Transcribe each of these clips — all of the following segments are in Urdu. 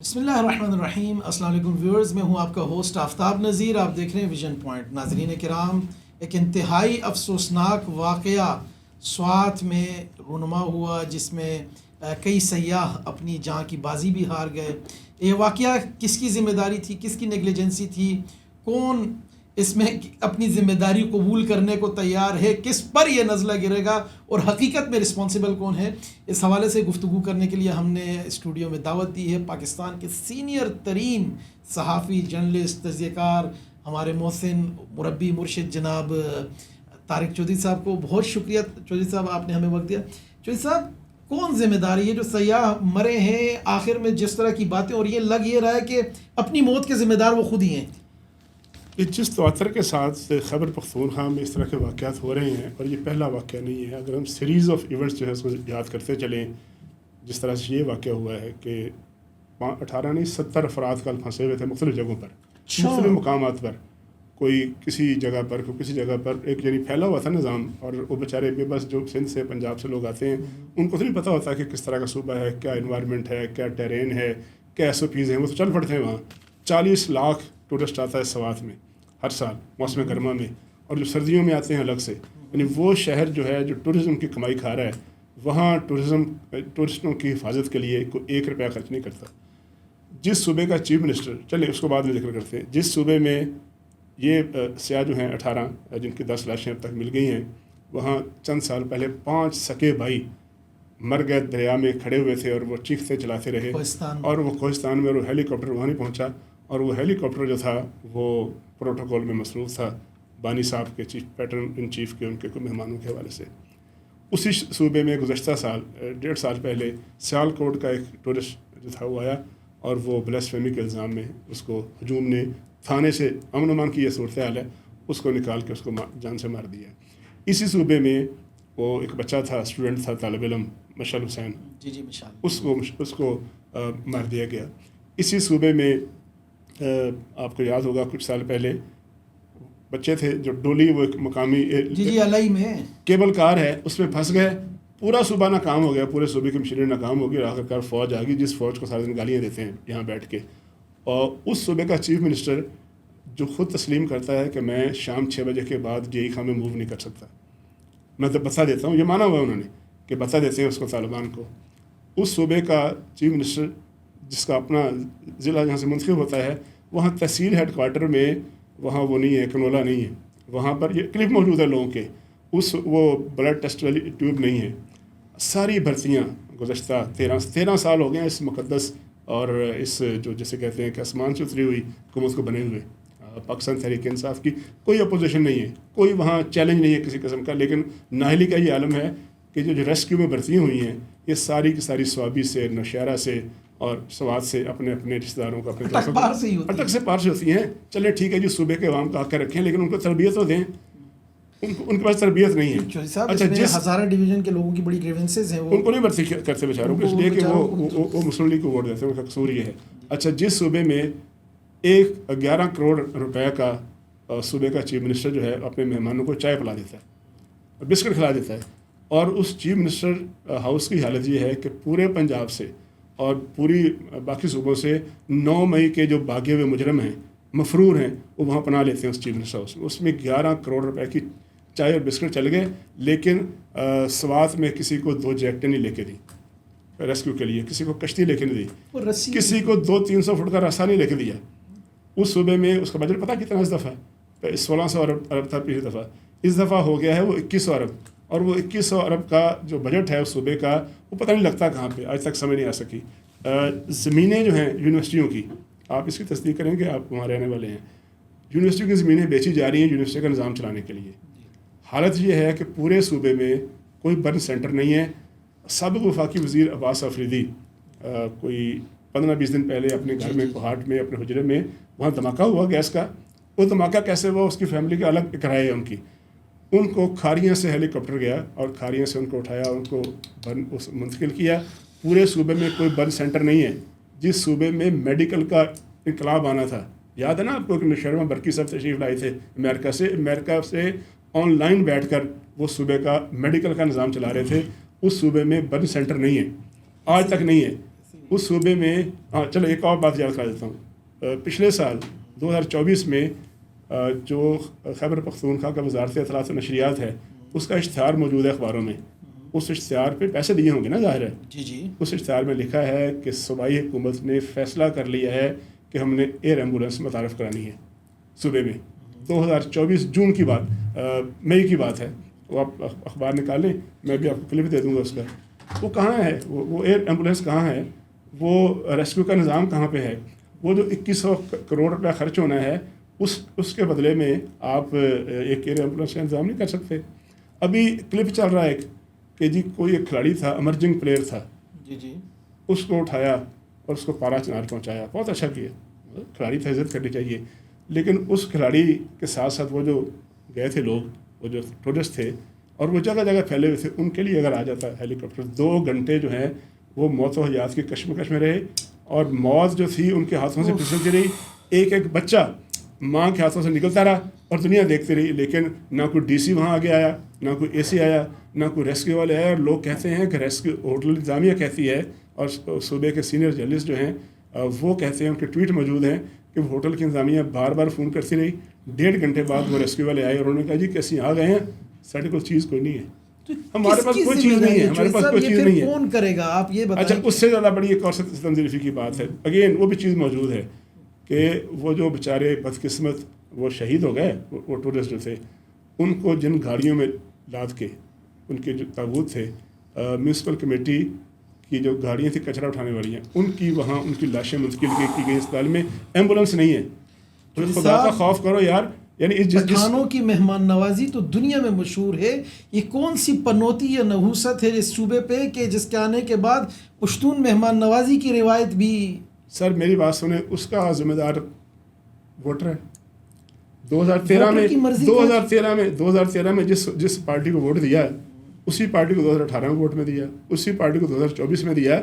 بسم اللہ الرحمن الرحیم. السلام علیکم ویورز، میں ہوں آپ کا ہوسٹ آفتاب نذیر. آپ دیکھ رہے ہیں ویژن پوائنٹ. ناظرین کرام، ایک انتہائی افسوسناک واقعہ سوات میں رونما ہوا جس میں کئی سیاح اپنی جان کی بازی بھی ہار گئے. یہ واقعہ کس کی ذمہ داری تھی، کس کی نیگلیجنسی تھی، کون اس میں اپنی ذمہ داری قبول کرنے کو تیار ہے، کس پر یہ نزلہ گرے گا اور حقیقت میں رسپانسبل کون ہے، اس حوالے سے گفتگو کرنے کے لیے ہم نے اسٹوڈیو میں دعوت دی ہے پاکستان کے سینئر ترین صحافی، جرنلسٹ، تجزیہ کار، ہمارے محسن مربی مرشد جناب طارق چودھری صاحب کو. بہت شکریہ چودھری صاحب، آپ نے ہمیں وقت دیا. چودھری صاحب، کون ذمہ داری ہے جو سیاح مرے ہیں؟ آخر میں جس طرح کی باتیں اور یہ لگ یہ رہا ہے کہ اپنی موت کے ذمہ دار وہ خود ہی ہیں. جس تواتر کے ساتھ خیبر پختونخوا میں اس طرح کے واقعات ہو رہے ہیں، اور یہ پہلا واقعہ نہیں ہے. اگر ہم سیریز آف ایونٹس جو ہے اس کو یاد کرتے چلیں، جس طرح سے یہ واقعہ ہوا ہے کہ 18 نہیں 70 افراد کل پھنسے ہوئے تھے مختلف جگہوں پر، مختلف مقامات پر. کوئی کسی جگہ پر، کوئی کسی جگہ پر. ایک یعنی پھیلا ہوا تھا نظام، اور وہ بیچارے بے بس جو سندھ سے پنجاب سے لوگ آتے ہیں ان کو تو نہیں پتہ ہوتا کہ کس طرح کا صوبہ ہے، کیا انوائرمنٹ ہے، کیا ٹیرین ہے، کیا ایس او پیز ہیں. وہ تو چل پڑتے ہیں وہاں. 40 لاکھ ٹورسٹ آتا ہے سوات میں ہر سال موسم گرما میں، اور جو سردیوں میں آتے ہیں الگ سے. یعنی وہ شہر جو ہے جو ٹورزم کی کمائی کھا رہا ہے، وہاں ٹورسٹوں کی حفاظت کے لیے کوئی 1 روپیہ خرچ نہیں کرتا. جس صوبے کا چیف منسٹر، چلے اس کو بعد میں ذکر کرتے ہیں، جس صوبے میں یہ سیاح جو ہیں 18 جن کی 10 لاشیں اب تک مل گئی ہیں، وہاں چند سال پہلے 5 سکے بھائی مر گئے، دریا میں کھڑے ہوئے تھے اور وہ چیختے چلاتے رہے. اور وہ کوہستان میں، اور وہ ہیلی کاپٹر وہاں نہیں پہنچا. اور وہ ہیلی کاپٹر جو تھا وہ پروٹوکول میں مصروف تھا بانی صاحب کے، چیف پیٹرن ان چیف کے، ان کے کوئی مہمانوں کے حوالے سے. اسی صوبے میں گزشتہ سال 1.5 سال پہلے سیال کوٹ کا ایک ٹورسٹ جو تھا وہ آیا، اور وہ بلاسفیمی کے الزام میں اس کو ہجوم نے تھانے سے، امن امان کی یہ صورتحال ہے، اس کو نکال کے اس کو جان سے مار دیا. اسی صوبے میں وہ ایک بچہ تھا، اسٹوڈنٹ تھا، طالب علم، مشعل حسین، اس کو مار دیا گیا. اسی صوبے میں آپ کو یاد ہوگا کچھ سال پہلے بچے تھے جو ڈولی، وہ ایک مقامی الائی میں کیبل کار ہے، اس میں پھنس گئے. پورا صوبہ ناکام ہو گیا، پورے صوبے کی مشینری ناکام ہو گئی. آخرکار فوج آ گئی، جس فوج کو سارے دن گالیاں دیتے ہیں یہاں بیٹھ کے. اور اس صوبے کا چیف منسٹر جو خود تسلیم کرتا ہے کہ میں شام 6 بجے کے بعد جے خاں میں موو نہیں کر سکتا، میں تو بتا دیتا ہوں. یہ مانا ہوا انہوں نے کہ بتا دیتے ہیں اس کو، طالبان کو. اس صوبے کا چیف منسٹر جس کا اپنا ضلع جہاں سے منتخب ہوتا ہے، وہاں تحصیل ہیڈ کوارٹر میں وہاں وہ نہیں ہے، کنولا نہیں ہے. وہاں پر یہ کلپ موجود ہے لوگوں کے، وہ بلڈ ٹیسٹ والی ٹیوب نہیں ہے. ساری بھرتیاں گزشتہ 13 سال ہو گئے ہیں اس مقدس اور اس جو جسے کہتے ہیں کہ آسمان سے اتری ہوئی حکومت کو بنے ہوئے. پاکستان تحریک انصاف کی کوئی اپوزیشن نہیں ہے، کوئی وہاں چیلنج نہیں ہے کسی قسم کا. لیکن نااہلی کا یہ عالم ہے کہ جو ریسکیو میں بھرتیاں ہوئی ہیں، یہ ساری کی ساری سوابی سے، نوشہرہ سے اور سوات سے، اپنے رشتہ داروں کو، اپنے دوستوں کو اٹک سے پار سے ہوتی ہیں. چلے ٹھیک ہے جی، صوبے کے عوام کا حق رکھیں، لیکن ان کو تربیت تو دیں. ان کے پاس تربیت نہیں ہے. اچھا، جس ہزارہ ڈویژن کے لوگوں کی بڑی گریونسز ہیں، ان کو نہیں بھرتی کرتے بیچاروں کو، اس لیے کہ وہ مسلم لیگ کو ووٹ دیتے ہیں، ان کا قصور یہ ہے. اچھا، جس صوبے میں 11 کروڑ روپے کا صوبے کا چیف منسٹر جو ہے اپنے مہمانوں کو چائے پلا دیتا ہے اور بسکٹ کھلا دیتا ہے، اور اس چیف منسٹر ہاؤس کی حالت یہ ہے کہ پورے پنجاب سے اور پوری باقی صوبوں سے 9 مئی کے جو بھاگے ہوئے مجرم ہیں، مفرور ہیں، وہ وہاں پناہ لیتے ہیں اس چیف منسٹر ہاؤس میں. اس میں 11 کروڑ روپے کی چائے اور بسکٹ چل گئے، لیکن سوات میں کسی کو 2 جیکٹیں نہیں لے کے دی ریسکیو کے لیے، کسی کو کشتی لے کے نہیں دی، کسی کو 200-300 فٹ کا راستہ نہیں لے کے دیا. اس صوبے میں اس کا بجٹ پتہ کتنا اس دفعہ؟ 1600 ارب تھا پچھلی دفعہ. اس دفعہ ہو گیا ہے وہ 2100 ارب. اور وہ 2100 ارب کا جو بجٹ ہے اس صوبے کا، وہ پتہ نہیں لگتا کہاں پہ، آج تک سمجھ نہیں آ سکی. زمینیں جو ہیں یونیورسٹیوں کی، آپ اس کی تصدیق کریں کہ آپ وہاں رہنے والے ہیں، یونیورسٹیوں کی زمینیں بیچی جا رہی ہیں یونیورسٹی کا نظام چلانے کے لیے. حالت یہ ہے کہ پورے صوبے میں کوئی برن سینٹر نہیں ہے. سابق وفاقی وزیر عباس آفریدی کوئی 15-20 دن پہلے اپنے گھر میں کوہاٹ میں اپنے حجرے میں وہاں دھماکہ ہوا گیس کا. وہ دھماکہ کیسے ہوا، اس کی فیملی کے الگ کرائے ہے ان کی. ان کو کھاریاں سے ہیلی کاپٹر گیا اور کھاریاں سے ان کو اٹھایا، ان کو منتقل کیا. پورے صوبے میں کوئی برن سینٹر نہیں ہے. جس صوبے میں میڈیکل کا انقلاب آنا تھا، یاد ہے نا آپ کو کہ شرما برکی صاحب تشریف لائے تھے امریکہ سے آن لائن بیٹھ کر وہ صوبے کا میڈیکل کا نظام چلا رہے تھے. اس صوبے میں برن سینٹر نہیں ہے، آج تک نہیں ہے. اس صوبے میں چلو ایک اور بات یاد کرا دیتا ہوں. پچھلے سال 2024 میں جو خیبر پختونخوا کا وزارت اطلاعات و نشریات ہے اس کا اشتہار موجود ہے اخباروں میں. اس اشتہار پہ پیسے دیے ہوں گے نا ظاہر ہے. جی اس اشتہار میں لکھا ہے کہ صوبائی حکومت نے فیصلہ کر لیا ہے کہ ہم نے ایئر ایمبولینس متعارف کرانی ہے صوبے میں. 2024 جون کی بات مئی کی بات ہے. وہ آپ اخبار نکال لیں, میں بھی آپ کو کلپ دے دوں گا اس کا. وہ کہاں ہے, وہ ایئر ایمبولینس کہاں ہے, وہ ریسکیو کا نظام کہاں پہ ہے. وہ جو 2100 کروڑ روپیہ خرچ ہونا ہے اس کے بدلے میں آپ ایک ایئر ایمبولینس کا انتظام نہیں کر سکتے. ابھی کلپ چل رہا ہے ایک کہ جی کوئی ایک کھلاڑی تھا, امرجنگ پلیئر تھا, جی اس کو اٹھایا اور اس کو پارا چنار پہنچایا. بہت اچھا کیا, کھلاڑی تھا, عزت کرنی چاہیے. لیکن اس کھلاڑی کے ساتھ ساتھ وہ جو گئے تھے لوگ, وہ جو ٹورسٹ تھے اور وہ جگہ جگہ پھیلے ہوئے تھے, ان کے لیے اگر آ جاتا ہیلی کاپٹر 2 گھنٹے جو ہیں وہ موت و حیات کی کشمکش میں رہے, اور موت جو تھی ان کے ہاتھوں سے پھسلتی رہی. ایک ایک بچہ ماں کے ہاتھوں سے نکلتا رہا اور دنیا دیکھتی رہی. لیکن نہ کوئی ڈی سی وہاں آگے آیا, نہ کوئی اے سی آیا, نہ کوئی ریسکیو والے آئے. اور لوگ کہتے ہیں کہ ریسکیو ہوٹل انتظامیہ کہتی ہے, اور صوبے کے سینئر جرنلسٹ جو ہیں وہ کہتے ہیں, ان کے ٹویٹ موجود ہیں کہ وہ ہوٹل کی انتظامیہ بار بار فون کرتی رہی. 1.5 گھنٹے بعد وہ ریسکیو والے آئے اور انہوں نے کہا جی کیسے آ گئے ہیں, ساڑھے کوئی چیز کوئی نہیں ہے, ہمارے پاس کوئی چیز نہیں ہے, ہمارے پاس کوئی چیز نہیں ہے. کون کرے گا آپ یہ بتائیں. اچھا, اس سے زیادہ بڑی ایک اور ستم ظریفی کی بات ہے. اگین وہ بھی چیز موجود ہے کہ وہ جو بیچارے بدقسمت وہ شہید ہو گئے, وہ ٹورسٹ جو تھے, ان کو جن گاڑیوں میں لاد کے ان کے جو تابوت تھے, میونسپل کمیٹی کی جو گاڑیاں تھیں کچرا اٹھانے والی ہیں, ان کی وہاں ان کی لاشیں منتقل کی گئی اسپتال میں. ایمبولینس نہیں ہے. تو خدا کا خوف کرو یار. یعنی پٹھانوں کی مہمان نوازی تو دنیا میں مشہور ہے. یہ کون سی پنوتی یا نحوست ہے اس صوبے پہ کہ جس کے آنے کے بعد پشتون مہمان نوازی کی روایت بھی. سر میری بات سنیں, اس کا ذمہ دار ووٹر ہے. 2013 میں جس پارٹی کو ووٹ دیا اسی پارٹی کو 2018 میں ووٹ میں دیا, اسی پارٹی کو 2024 میں دیا.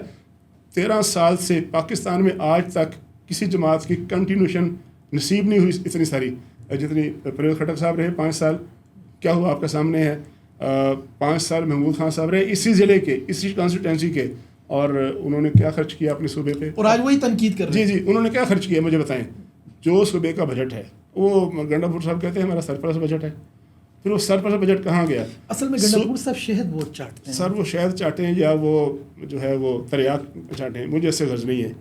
13 سال سے پاکستان میں آج تک کسی جماعت کی کنٹینیوشن نصیب نہیں ہوئی اتنی ساری جتنی پرویز خٹک صاحب رہے. 5 سال کیا ہوا آپ کے سامنے ہے. 5 سال محمود خان صاحب رہے اسی ضلع کے, اسی کانسٹیٹوینسی کے, اور انہوں نے کیا خرچ کیا اپنے صوبے پہ, اور آج وہی تنقید کر رہے ہیں. جی انہوں نے کیا خرچ کیا مجھے بتائیں. جو صوبے کا بجٹ ہے وہ گنڈا پور صاحب کہتے ہیں ہمارا سرپلس بجٹ ہے. پھر وہ سرپلس بجٹ کہاں گیا؟ اصل میں گنڈا پور صاحب شہد بہت چاٹتے ہیں. سر وہ شہد چاٹیں یا وہ جو ہے وہ تریاک چاٹیں, مجھے اس سے غرض نہیں ہے.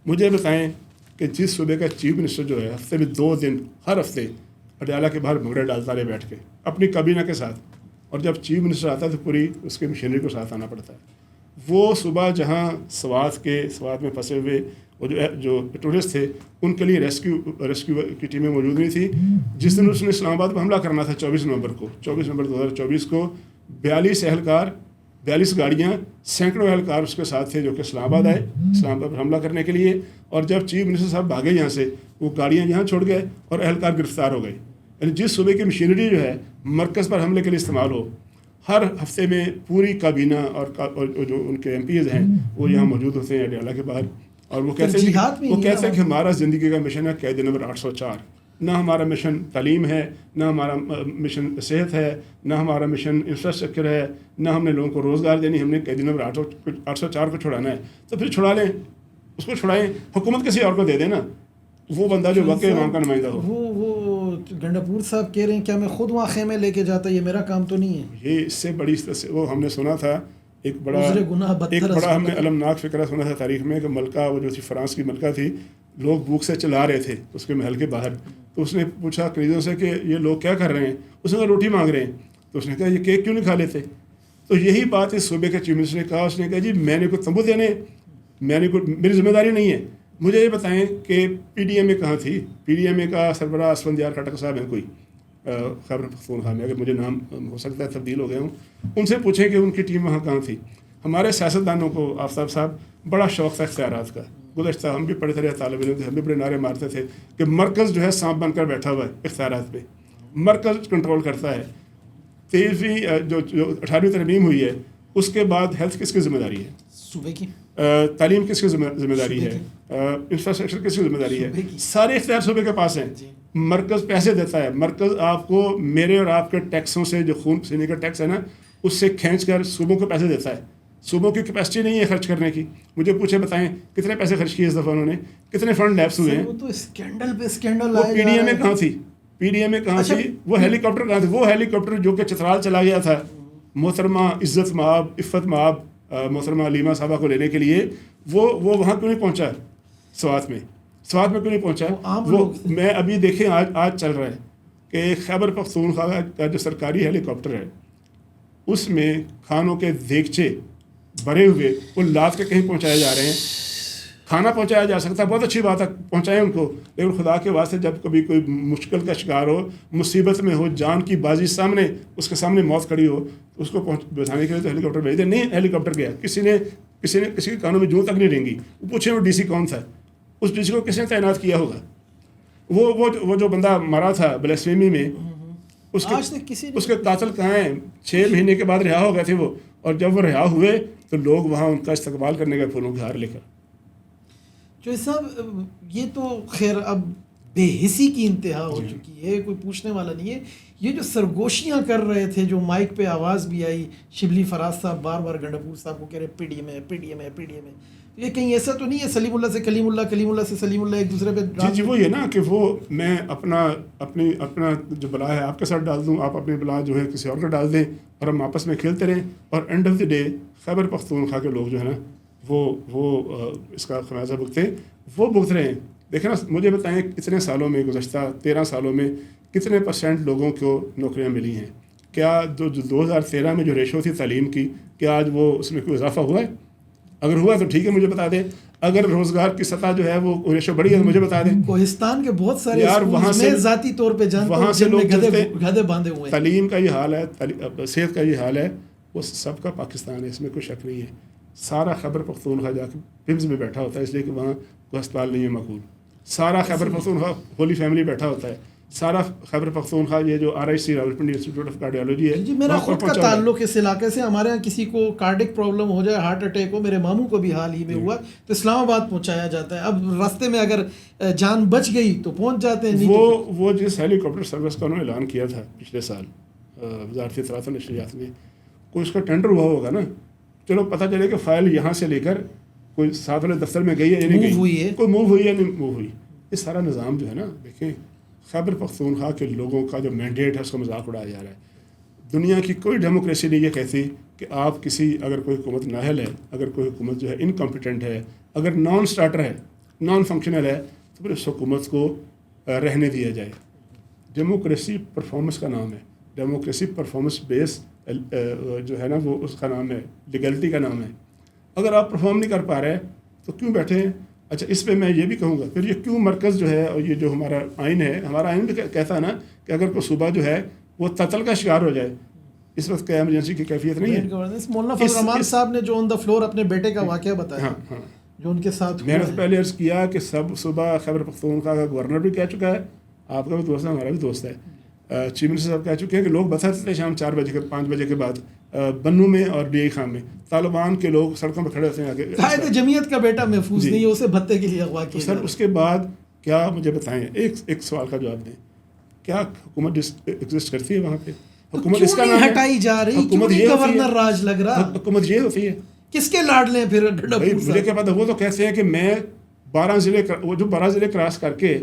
مجھے بتائیں کہ جس صوبے کا چیف منسٹر جو ہے ہفتے میں 2 دن ہر ہفتے پٹیالہ کے باہر بھنگڑے ڈالتا رہے بیٹھ کے اپنی کابینہ کے ساتھ, اور جب چیف منسٹر آتا ہے تو پوری اس کے مشینری کو ساتھ آنا پڑتا ہے. وہ صبح جہاں سوات میں پھنسے ہوئے وہ جو ٹورسٹ تھے ان کے لیے ریسکیو کی ٹیمیں موجود نہیں تھی. جس دن اس نے اسلام آباد پہ حملہ کرنا تھا 24 نومبر 2024 کو 42 اہلکار 42 گاڑیاں سینکڑوں اہلکار اس کے ساتھ تھے جو کہ اسلام آباد آئے اسلام آباد پر حملہ کرنے کے لیے. اور جب چیف منسٹر صاحب بھاگے یہاں سے, وہ گاڑیاں یہاں چھوڑ گئے اور اہلکار گرفتار ہو گئے. یعنی جس صوبے کی مشینری جو ہے مرکز پر حملے کے لیے استعمال ہو, ہر ہفتے میں پوری کابینہ اور جو ان کے MPs ہیں وہ یہاں موجود ہوتے ہیں اڈیالہ کے باہر, اور وہ کہتے ہیں کہ ہمارا زندگی کا مشن ہے قید نمبر 804. نہ ہمارا مشن تعلیم ہے, نہ ہمارا مشن صحت ہے, نہ ہمارا مشن انفراسٹرکچر ہے, نہ ہم نے لوگوں کو روزگار دینی, ہم نے قید نمبر 804 کو چھڑانا ہے. تو پھر چھڑا لیں, اس کو چھڑائیں, حکومت کسی اور کو دے دیں نا, وہ بندہ جو واقعی وہاں کا نمائندہ ہو. وہ گنڈا پور صاحب کہہ رہے ہیں کیا میں خود وہاں خیمے لے کے جاتا, یہ میرا کام تو نہیں ہے. یہ اس سے بڑی وہ ہم نے سنا تھا ایک بڑا ہم نے المناک فکرہ سنا تھا تاریخ میں کہ ملکہ وہ جو تھی فرانس کی ملکہ تھی, لوگ بھوک سے چلا رہے تھے اس کے محل کے باہر. تو اس نے پوچھا قریضوں سے کہ یہ لوگ کیا کر رہے ہیں, اس نے کہا روٹی مانگ رہے ہیں. تو اس نے کہا یہ کیک کیوں نہیں کھا لیتے. تو یہی بات اس صوبے کے چیف منسٹر نے کہا. اس نے کہا جی میں نے کوئی تمبو دینے, میں نے کوئی, میری ذمہ داری نہیں ہے. مجھے یہ بتائیں کہ PDMA کہاں تھی. PDMA کا سربراہ اسفندیار خٹک صاحب ہیں کوئی خیبر پختونخوا میں, اگر مجھے نام ہو سکتا ہے تبدیل ہو گئے ہوں, ان سے پوچھیں کہ ان کی ٹیم وہاں کہاں تھی. ہمارے سیاستدانوں کو آفتاب صاحب بڑا شوق تھا اختیارات کا. گزشتہ ہم بھی پڑھتے رہے طالب علم تھے, ہم بھی بڑے نعرے مارتے تھے کہ مرکز جو ہے سانپ بن کر بیٹھا ہوا ہے اختیارات پہ, مرکز کنٹرول کرتا ہے. 23ویں جو 18ویں ترمیم ہوئی ہے اس کے بعد ہیلتھ کس کی ذمہ داری ہے, صوبے کی. تعلیم کس کی ذمہ داری ہے, انفراسٹرکچر کس کی ذمہ داری ہے. سارے اختیار صوبے کے پاس ہیں. مرکز پیسے دیتا ہے. مرکز آپ کو میرے اور آپ کے ٹیکسوں سے جو خون پسینے کا ٹیکس ہے نا, اس سے کھینچ کر صوبوں کو پیسے دیتا ہے. صوبوں کی کیپیسٹی نہیں ہے خرچ کرنے کی. مجھے پوچھے بتائیں کتنے پیسے خرچ کیے اس دفعہ انہوں نے, کتنے فنڈ لیپس ہوئے ہیں. وہ تو اسکینڈل پہ اسکینڈل وہ آئے پی ڈی اے میں کہاں تھی, پی ڈی اے میں کہاں تھی, وہ ہیلی کاپٹر کہاں تھے, وہ ہیلی کاپٹر جو کہ چترال چلا گیا تھا محترمہ عزت مآب عفت مآب محترمہ علیمہ صاحبہ کو لینے کے لیے, وہ وہاں کیوں نہیں پہنچا سوات میں کیوں نہیں پہنچا. وہ میں ابھی دیکھیں آج چل رہا ہے کہ خیبر پختونخوا کا جو سرکاری ہیلی کاپٹر ہے اس میں کھانوں کے دیگچے بھرے ہوئے وہ لاد کے کہیں پہنچائے جا رہے ہیں. کھانا پہنچایا جا سکتا ہے, بہت اچھی بات ہے, پہنچائیں ان کو, لیکن خدا کے واسطے جب کبھی کوئی مشکل کا شکار ہو, مصیبت میں ہو, جان کی بازی سامنے اس کے سامنے موت کھڑی ہو, اس کو بچانے کے لیے تو ہیلی کاپٹر بھیج دیں. نہیں ہیلی کاپٹر گیا, کسی کے کانوں میں جوں تک نہیں رہیں گی. وہ پوچھیں وہ ڈی سی کون تھا, اس ڈی سی کو کس نے تعینات کیا ہوگا. وہ جو بندہ مرا تھا بلیسفیمی میں, اس کے قاتل کہاں ہیں؟ 6 مہینے کے بعد رہا ہو گئے تھے وہ, اور جب وہ رہا ہوئے تو لوگ وہاں ان کا استقبال کرنے گئے پھولوں کے ہار لے کر. جو صاحب یہ تو خیر اب بے حسی کی انتہا ہو چکی ہے, کوئی پوچھنے والا نہیں ہے. یہ جو سرگوشیاں کر رہے تھے, جو مائک پہ آواز بھی آئی, شبلی فراز صاحب بار بار گنڈاپور صاحب کو کہہ رہے پی ڈی ایم ہے, پی ڈی ایم ہے, پی ڈی ایم ہے. یہ کہیں ایسا تو نہیں ہے سلیم اللہ سے کلیم اللہ, کلیم اللہ سے سلیم اللہ ایک دوسرے پہ؟ جی وہ یہ نا کہ وہ میں اپنا جو بلا ہے آپ کے ساتھ ڈال دوں, آپ اپنی بلا جو ہے کسی اور کا ڈال دیں, اور ہم آپس میں کھیلتے رہیں, اور and of the day Khyber Pakhtunkhwa کے لوگ جو ہے نا وہ اس کا خمیازہ بھگت رہے ہیں. دیکھیں نا, مجھے بتائیں اتنے سالوں میں, گزشتہ 13 سالوں میں کتنے % لوگوں کو نوکریاں ملی ہیں؟ کیا جو 2013 میں جو ریشو تھی تعلیم کی, کیا آج وہ اس میں کوئی اضافہ ہوا ہے؟ اگر ہوا تو ٹھیک ہے مجھے بتا دیں. اگر روزگار کی سطح جو ہے وہ ریشو بڑھی ہے تو مجھے بتا دیں. کوہستان کے بہت سارے یار وہاں سے ذاتی طور پہ جانتا ہوں, وہاں سے لوگ گدھے باندھے ہوئے ہیں. تعلیم کا یہ حال ہے, صحت کا یہ حال ہے, وہ سب کا پاکستان ہے, اس میں کوئی شک نہیں ہے. سارا خیبر پختونخوا جا کے پمز میں بیٹھا ہوتا ہے, اس لیے کہ وہاں کوئی ہسپتال نہیں ہے مقبول. سارا خیبر پختونخوا ہولی فیملی بیٹھا ہوتا ہے. سارا خیبر پختونخوا یہ جو RIC Rawalpindi institute of cardiology ہے, جی میرا خود کا تعلق اس علاقے سے. ہمارے یہاں کسی کو کارڈک پرابلم ہو جائے, ہارٹ اٹیک ہو, میرے ماموں کو بھی حال ہی میں ہوا, تو اسلام آباد پہنچایا جاتا ہے. اب راستے میں اگر جان بچ گئی تو پہنچ جاتے ہیں. وہ جس ہیلی کاپٹر سروس کا انہوں نے اعلان کیا تھا پچھلے سال وزارت اطلاعات و نشریات میں, کوئی اس کا ٹینڈر ہوا ہوگا نا, چلو پتہ چلے کہ فائل یہاں سے لے کر کوئی ساتھ والے دفتر میں گئی ہے یا نہیں گئی, کوئی موو ہوئی یا نہیں موو ہوئی. یہ سارا نظام جو ہے نا, دیکھیں خیبر پختونخوا کے لوگوں کا جو مینڈیٹ ہے اس کا مذاق اڑایا جا رہا ہے. دنیا کی کوئی ڈیموکریسی نہیں یہ کہتی کہ آپ اگر کوئی حکومت نااہل ہے, اگر کوئی حکومت جو ہے انکمپیٹنٹ ہے, اگر نان اسٹارٹر ہے, نان فنکشنل ہے, تو پھر اس حکومت کو رہنے دیا جائے. ڈیموکریسی پرفارمنس کا نام ہے, ڈیموکریسی پرفارمنس بیس جو ہے نا وہ اس کا نام ہے, لیگلٹی کا نام ہے. اگر آپ پرفارم نہیں کر پا رہے تو کیوں بیٹھے ہیں؟ اچھا اس پہ میں یہ بھی کہوں گا, پھر یہ کیوں مرکز جو ہے, اور یہ جو ہمارا آئین ہے, ہمارا آئین بھی کہتا ہے نا کہ اگر کوئی صوبہ جو ہے وہ تعطل کا شکار ہو جائے, اس وقت کیا ایمرجنسی کی کیفیت نہیں ہے. مولانا فضل الرحمان صاحب نے جو آن دا فلور اپنے بیٹے کا واقعہ بتایا, جو ان کے ساتھ میں نے تو پہلے عرض کیا کہ سب صوبہ خیبر پختونخوا کا گورنر بھی کہہ چکا ہے, آپ کا بھی دوست ہے, ہمارا بھی دوست ہے, چیف منسٹر صاحب کہہ چکے ہیں کہ لوگ بتاتے تھے شام 4 بجے 5 بجے کے بعد بنو میں اور ڈی آئی خان میں طالبان کے لوگ سڑکوں پہ کھڑے ہوتے ہیں. قائد جمعیت کا بیٹا محفوظ نہیں ہے, اسے بھتے کے لیے اغوا کیا. سر اس کے بعد کیا مجھے بتائیں, ایک سوال کا جواب دیں, کیا حکومت ایگزسٹ کرتی ہے وہاں پہ؟ حکومت اس کا نام ہٹائی جا رہی, حکومت یہ گورنر راج لگ رہا, حکومت یہ ہوتی ہے. کس کے لاڈ لیں پھر؟ مجھے کیا پتا, وہ تو کہتے ہیں کہ میں 12 ضلع کراس کر کے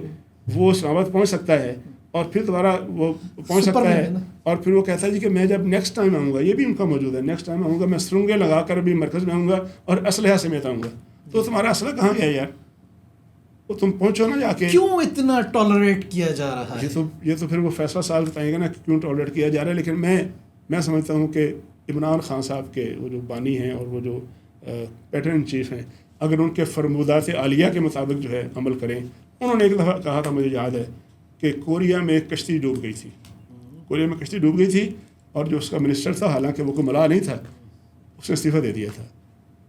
وہ اسلام آباد پہنچ سکتا ہے, اور پھر دوبارہ وہ پہنچ سکتا ہے, اور پھر وہ کہتا ہے جی کہ میں جب نیکسٹ ٹائم آؤں گا, یہ بھی ان کا موجود ہے, نیکسٹ ٹائم آؤں گا میں سرنگیں لگا کر بھی مرکز میں آؤں گا اور اسلحہ سمیت آؤں گا. تو تمہارا اسلحہ کہاں گیا یار؟ وہ تم پہنچو نا جا کے. کیوں اتنا ٹالریٹ کیا جا رہا ہے؟ یہ تو پھر وہ فیصلہ سال بتائیں گے نا کہ کیوں ٹالریٹ کیا جا رہا ہے. لیکن میں سمجھتا ہوں کہ عمران خان صاحب کے وہ جو بانی ہیں اور وہ جو پیٹرن ان چیف ہیں, اگر ان کے فرمودات عالیہ کے مطابق جو ہے عمل کریں. انہوں نے ایک دفعہ کہا تھا, مجھے یاد ہے, کہ کوریا میں ایک کشتی ڈوب گئی تھی, اور جو اس کا منسٹر تھا, حالانکہ وہ کوئی ملا نہیں تھا, اس نے استعفیٰ دے دیا تھا.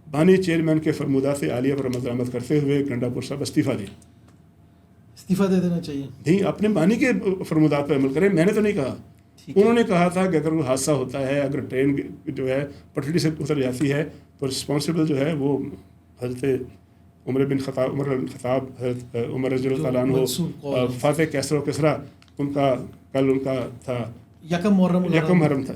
بانی چیئرمین کے فرمودات عالیہ پر عمل درآمد کرتے ہوئے گنڈاپور صاحب استعفیٰ دے دینا چاہیے. نہیں, اپنے بانی کے فرمودات پہ عمل کریں. میں نے تو نہیں کہا, انہوں نے کہا تھا کہ اگر کوئی حادثہ ہوتا ہے, اگر ٹرین جو ہے پٹری سے اتر جاتی ہے, تو رسپانسبل جو ہے وہ حضرت عمر بن خطاب, حضرت عمر رضی اللہ عنہ ہو, فاتح کیسر و کسرا, ان کا کل ان کا تھا یکم محرم تھا.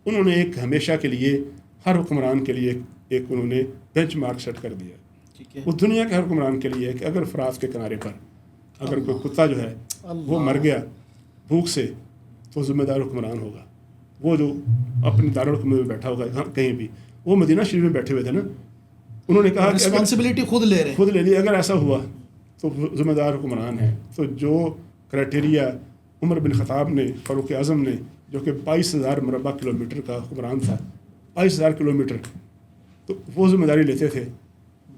انہوں نے ایک ہمیشہ کے لیے ہر حکمران کے لیے ایک انہوں نے بینچ مارک سیٹ کر دیا. ٹھیک ہے. وہ دنیا کے ہر حکمران کے لیے ہے کہ اگر فرات کے کنارے پر اگر کوئی کتا جو ہے وہ مر گیا بھوک سے تو ذمہ دار حکمران ہوگا. وہ جو اپنے دارالحکومت میں بیٹھا ہوگا کہیں بھی, وہ مدینہ شریف میں بیٹھے ہوئے تھے نا, انہوں نے کہا کہ رسپانسبلٹی خود لے رہے ہیں, خود لے لی. اگر ایسا ہوا تو ذمہ دار حکمران ہے. تو جو کرائٹیریا عمر بن خطاب نے, فاروق اعظم نے, جو کہ 22,000 مربع کلومیٹر کا حکمران تھا, 22,000 کلومیٹر, تو وہ ذمہ داری لیتے تھے.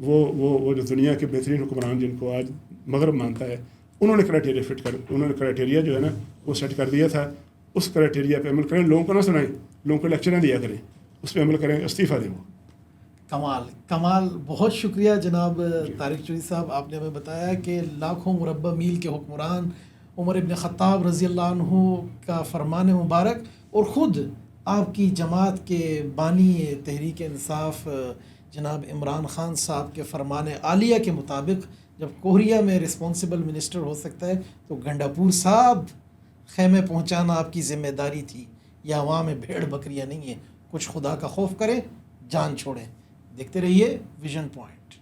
وہ جو دنیا کے بہترین حکمران جن کو آج مغرب مانتا ہے, انہوں نے کرائٹیریا جو ہے نا وہ سیٹ کر دیا تھا. اس کرائٹیریا پہ عمل کریں, لوگوں کو نہ سنائیں, لوگوں کو لیکچر نہ دیا کریں, اس پہ عمل کریں, استعفیٰ دیں. وہ کمال. بہت شکریہ جناب طارق چوہدری صاحب, آپ نے ہمیں بتایا کہ لاکھوں مربع میل کے حکمران عمر بن خطاب رضی اللہ عنہ کا فرمان مبارک اور خود آپ کی جماعت کے بانی تحریک انصاف جناب عمران خان صاحب کے فرمان عالیہ کے مطابق جب کوہریہ میں رسپانسبل منسٹر ہو سکتا ہے تو گنڈا پور صاحب خیمے پہنچانا آپ کی ذمہ داری تھی. یہ عوام میں بھیڑ بکریاں نہیں ہیں. کچھ خدا کا خوف کریں, جان چھوڑیں. دیکھتے رہیے ویژن پوائنٹ.